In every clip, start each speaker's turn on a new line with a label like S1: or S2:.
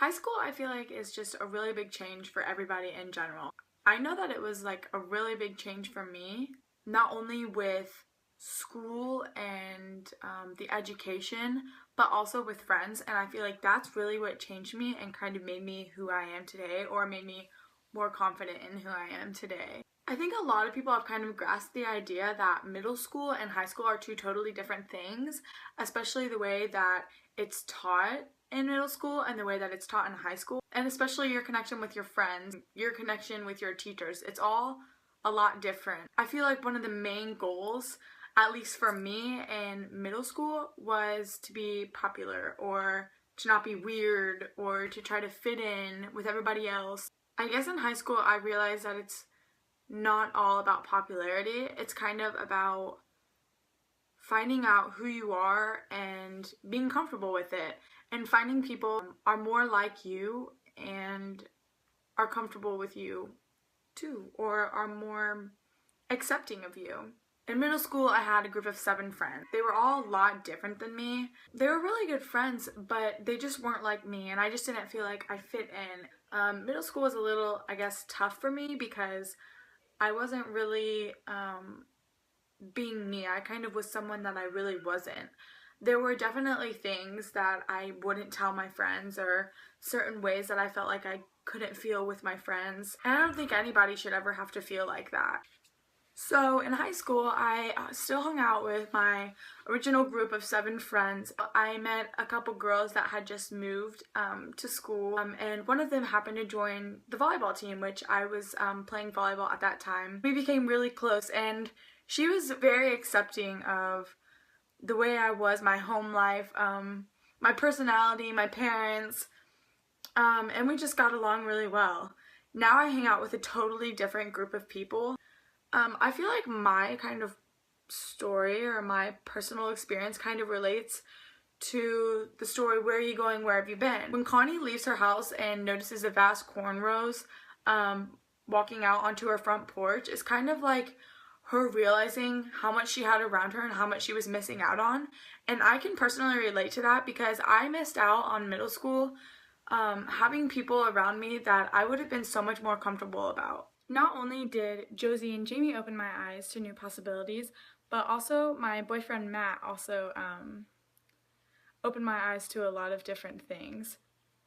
S1: High school, I feel like, is just a really big change for everybody in general. I know that it was like a really big change for me, not only with school and the education, but also with friends. And I feel like that's really what changed me and kind of made me who I am today, or made me more confident in who I am today. I think a lot of people have kind of grasped the idea that middle school and high school are two totally different things, especially the way that it's taught in middle school and the way that it's taught in high school, and especially your connection with your friends, your connection with your teachers. It's all a lot different. I feel like one of the main goals, at least for me in middle school, was to be popular, or to not be weird, or to try to fit in with everybody else. I guess in high school I realized that it's not all about popularity. It's kind of about finding out who you are and being comfortable with it, and finding people are more like you and are comfortable with you too, or are more accepting of you. In middle school, I had a group of 7 friends. They were all a lot different than me. They were really good friends, but they just weren't like me, and I just didn't feel like I fit in. Middle school was a little, I guess, tough for me because I wasn't really being me. I kind of was someone that I really wasn't. There were definitely things that I wouldn't tell my friends, or certain ways that I felt like I couldn't feel with my friends, and I don't think anybody should ever have to feel like that. So in high school, I still hung out with my original group of 7 friends. I met a couple girls that had just moved to school, and one of them happened to join the volleyball team, which I was playing volleyball at that time. We became really close, and she was very accepting of the way I was, my home life, my personality, my parents, and we just got along really well. Now I hang out with a totally different group of people. I feel like my kind of story, or my personal experience, kind of relates to the story, where are you going, where have you been? When Connie leaves her house and notices a vast cornrows walking out onto her front porch, it's kind of like her realizing how much she had around her and how much she was missing out on. And I can personally relate to that because I missed out on middle school having people around me that I would have been so much more comfortable about. Not only did Josie and Jamie open my eyes to new possibilities, but also my boyfriend Matt also opened my eyes to a lot of different things.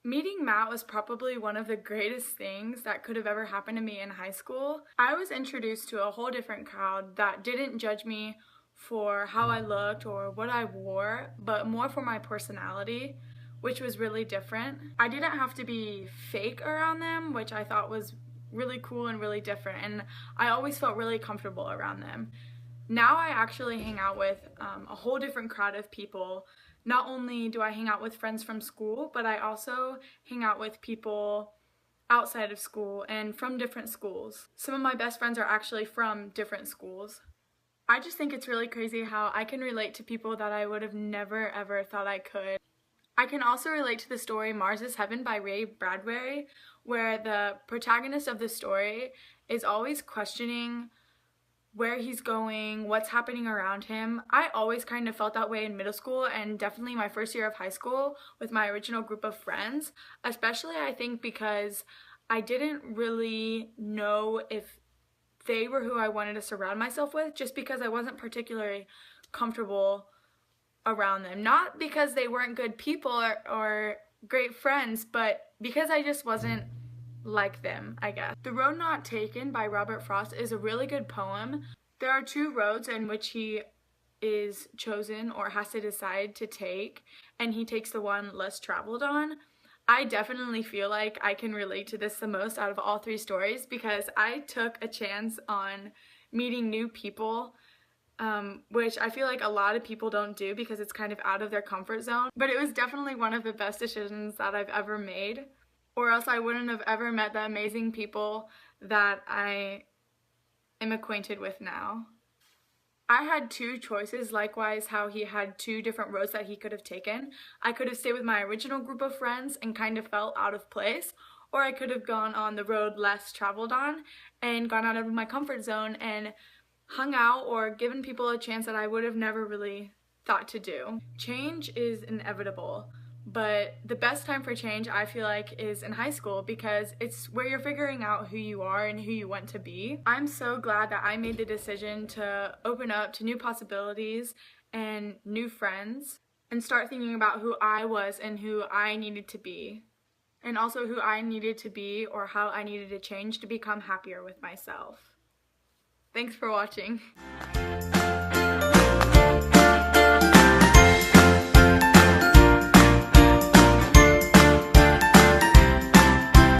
S1: Meeting Matt was probably one of the greatest things that could have ever happened to me in high school. I was introduced to a whole different crowd that didn't judge me for how I looked or what I wore, but more for my personality, which was really different. I didn't have to be fake around them, which I thought was really cool and really different, and I always felt really comfortable around them. Now I actually hang out with a whole different crowd of people. Not only do I hang out with friends from school, but I also hang out with people outside of school and from different schools. Some of my best friends are actually from different schools. I just think it's really crazy how I can relate to people that I would have never ever thought I could. I can also relate to the story Mars is Heaven by Ray Bradbury, where the protagonist of the story is always questioning where he's going, what's happening around him. I always kind of felt that way in middle school, and definitely my first year of high school with my original group of friends, especially I think because I didn't really know if they were who I wanted to surround myself with, just because I wasn't particularly comfortable around them. Not because they weren't good people or great friends, but because I just wasn't like them, I guess. The Road Not Taken by Robert Frost is a really good poem. There are 2 roads in which he is chosen or has to decide to take, and he takes the one less traveled on. I definitely feel like I can relate to this the most out of all 3 stories, because I took a chance on meeting new people, which I feel like a lot of people don't do because it's kind of out of their comfort zone. But it was definitely one of the best decisions that I've ever made, or else I wouldn't have ever met the amazing people that I am acquainted with now. I had 2 choices, likewise how he had 2 different roads that he could have taken. I could have stayed with my original group of friends and kind of felt out of place, or I could have gone on the road less traveled on and gone out of my comfort zone and hung out or given people a chance that I would have never really thought to do. Change is inevitable, But the best time for change, I feel like, is in high school because it's where you're figuring out who you are and who you want to be. I'm so glad that I made the decision to open up to new possibilities and new friends and start thinking about who I was and who I needed to be. And also who I needed to be or how I needed to change to become happier with myself. Thanks for watching.